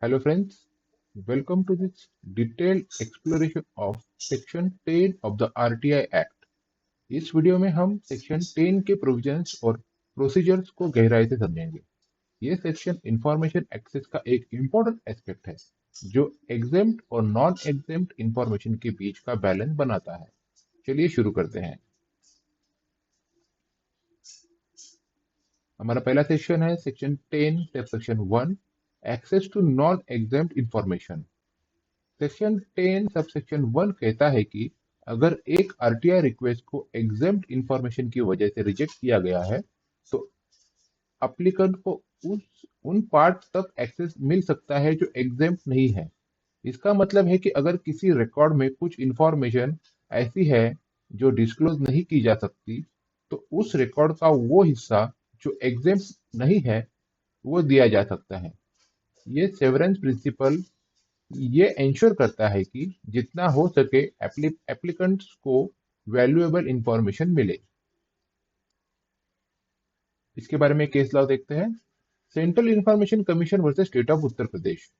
Hello friends, welcome to this detailed exploration of Section 10 of the RTI Act. इस video में हम section 10 के provisions और procedures को गहराई से समझेंगे। ये सेक्शन इंफॉर्मेशन एक्सेस का एक इम्पोर्टेंट एस्पेक्ट है जो एग्जेम्प्ट और नॉन एग्जेम्प्ट इंफॉर्मेशन के बीच का बैलेंस बनाता है। चलिए शुरू करते हैं। हमारा पहला सेक्शन है section 10 section 1 access to non exempt information. Section 10 sub section 1 कहता है कि अगर एक आरटीआई रिक्वेस्ट को एग्जेम्प्ट इंफॉर्मेशन की वजह से रिजेक्ट किया गया है तो अप्लीकेंट को उन पार्ट तक एक्सेस मिल सकता है जो एग्जेम्प्ट नहीं है। इसका मतलब है कि अगर किसी रिकॉर्ड में कुछ इंफॉर्मेशन ऐसी है जो डिस्क्लोज नहीं की जा सकती तो उस रिकॉर्ड का वो हिस्सा जो एग्जेम्प्ट नहीं है वो दिया जा सकता है। ये सेवरेंस प्रिंसिपल ये इंश्योर करता है कि जितना हो सके एप्लीकेंट्स को वैल्यूएबल इंफॉर्मेशन मिले। इसके बारे में केस लॉ देखते हैं। Central Information Commission versus State of Uttar Pradesh.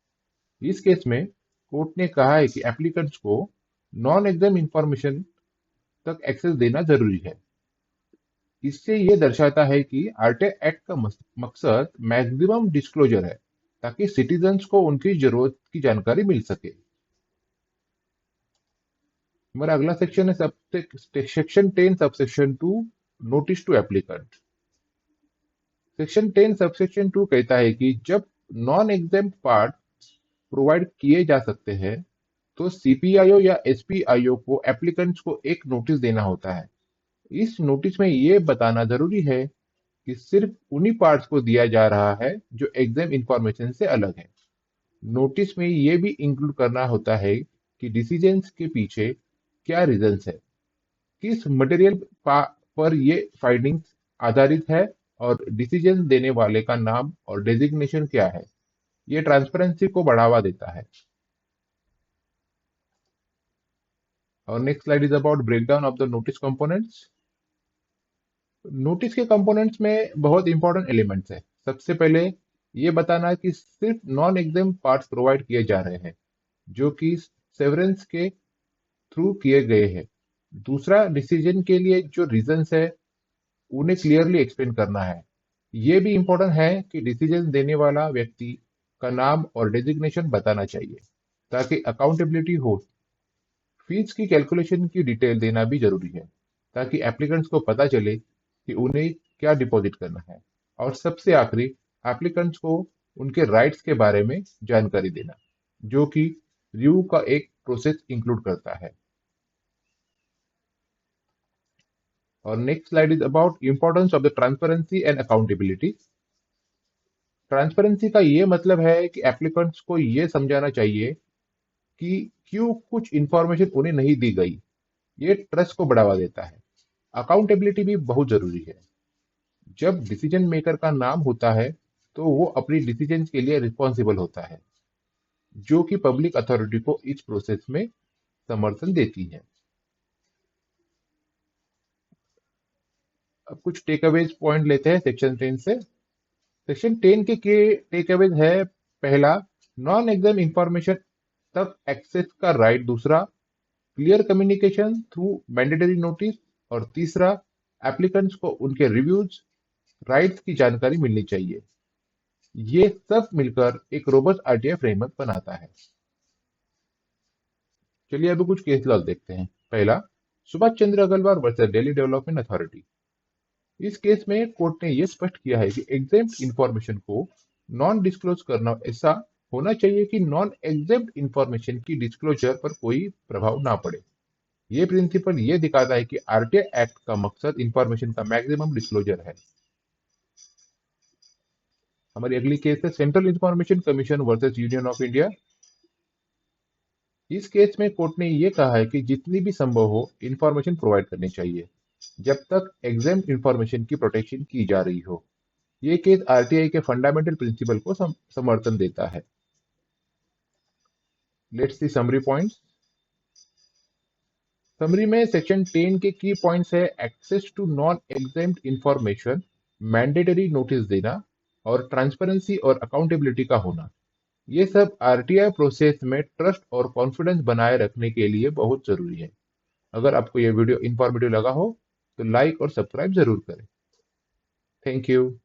इस केस में कोर्ट ने कहा है कि एप्लीकेंट्स को नॉन एग्जाम इंफॉर्मेशन तक एक्सेस देना जरूरी है। इससे ये दर्शाता है कि आरटीआई एक्ट का मकसद मैक्सिमम डिस्क्लोजर है ताकि सिटीजन्स को उनकी जरूरत की जानकारी मिल सके। हमारा अगला सेक्शन है section 10 subsection 2 notice to applicant. Section 10 subsection 2 कहता है कि जब नॉन एग्जेम्प्ट पार्ट प्रोवाइड किए जा सकते हैं तो सीपीआईओ या एसपीआईओ को एप्लीकेंट्स को एक नोटिस देना होता है। इस नोटिस में ये बताना जरूरी है कि सिर्फ उन्हीं पार्ट्स को दिया जा रहा है जो एग्जाम इंफॉर्मेशन से अलग है। नोटिस में ये भी इंक्लूड करना होता है कि डिसीजंस के पीछे क्या रीजंस है, किस मटेरियल पर ये फाइंडिंग्स आधारित है और डिसीजन देने वाले का नाम और डेजिग्नेशन क्या है। ये ट्रांसपेरेंसी को बढ़ावा देता है। और next slide is about breakdown of the notice components. Notice के कंपोनेंट्स में बहुत इंपॉर्टेंट एलिमेंट्स है। सबसे पहले ये बताना कि सिर्फ नॉन एग्जाम पार्ट्स प्रोवाइड किए जा रहे हैं जो कि सेवरेंस के थ्रू किए गए हैं। दूसरा, डिसीजन के लिए जो रीजंस है उन्हें क्लियरली एक्सप्लेन करना है। ये भी इंपॉर्टेंट है कि डिसीजन देने वाला व्यक्ति का नाम और डेजिग्नेशन बताना चाहिए ताकि अकाउंटेबिलिटी हो। फीस की कैलकुलेशन की डिटेल देना भी जरूरी है ताकि एप्लीकेंट्स को पता चले कि उन्हें क्या डिपॉजिट करना है। और सबसे आखिरी, एप्लीकेंट्स को उनके राइट्स के बारे में जानकारी देना जो कि रिव्यू का एक प्रोसेस इंक्लूड करता है। और next slide is about importance of the transparency and accountability. Transparency का ये मतलब है कि एप्लीकेंट्स को ये समझाना चाहिए कि क्यों कुछ इंफॉर्मेशन उन्हें नहीं दी गई। ये ट्रस्ट को बढ़ावा देता है। अकाउंटेबिलिटी भी बहुत जरूरी है। जब डिसीजन मेकर का नाम होता है तो वो अपनी डिसीजन के लिए रिस्पॉन्सिबल होता है जो कि पब्लिक अथॉरिटी को इस प्रोसेस में समर्थन देती है। अब कुछ टेकअवेज पॉइंट लेते हैं सेक्शन 10 से। सेक्शन 10 के टेकअवेज है, पहला, नॉन एग्जाम इंफॉर्मेशन तक एक्सेस का राइट। दूसरा, clear communication through mandatory notice. और तीसरा, एप्लीकेंट्स को उनके रिव्यूज राइट्स की जानकारी मिलनी चाहिए। ये सब मिलकर एक रोबस्ट आरटीआई फ्रेमवर्क बनाता है। चलिए अभी कुछ केस लॉ देखते हैं। पहला, Subhash Chandra Agarwal versus Delhi Development Authority. इस केस में कोर्ट ने यह स्पष्ट किया है कि एग्जेम्प्ट इंफॉर्मेशन को नॉन डिस्क्लोज करना ऐसा होना चाहिए कि नॉन एग्जेम्प्ट इंफॉर्मेशन की डिस्क्लोजर पर कोई प्रभाव ना पड़े। ये प्रिंसिपल ये दिखाता है कि आरटीआई एक्ट का मकसद इंफॉर्मेशन का मैक्सिमम डिस्क्लोजर है। हमारी अगली केस है central Information Commission versus union of India. इस केस में कोर्ट ने यह कहा है कि जितनी भी संभव हो इंफॉर्मेशन प्रोवाइड करनी चाहिए जब तक एग्जाम इंफॉर्मेशन की प्रोटेक्शन की जा रही हो। ये केस आरटीआई के फंडामेंटल प्रिंसिपल को समर्थन देता है। Let's see summary points. Summary में सेक्शन 10 के की पॉइंट्स है, access to non exempted information, mandatory notice देना और ट्रांसपेरेंसी और अकाउंटेबिलिटी का होना। ये सब आरटीआई प्रोसेस में ट्रस्ट और कॉन्फिडेंस बनाए रखने के लिए बहुत जरूरी है। अगर आपको ये वीडियो इंफॉर्मेटिव लगा हो तो लाइक और सब्सक्राइब जरूर करें। Thank you.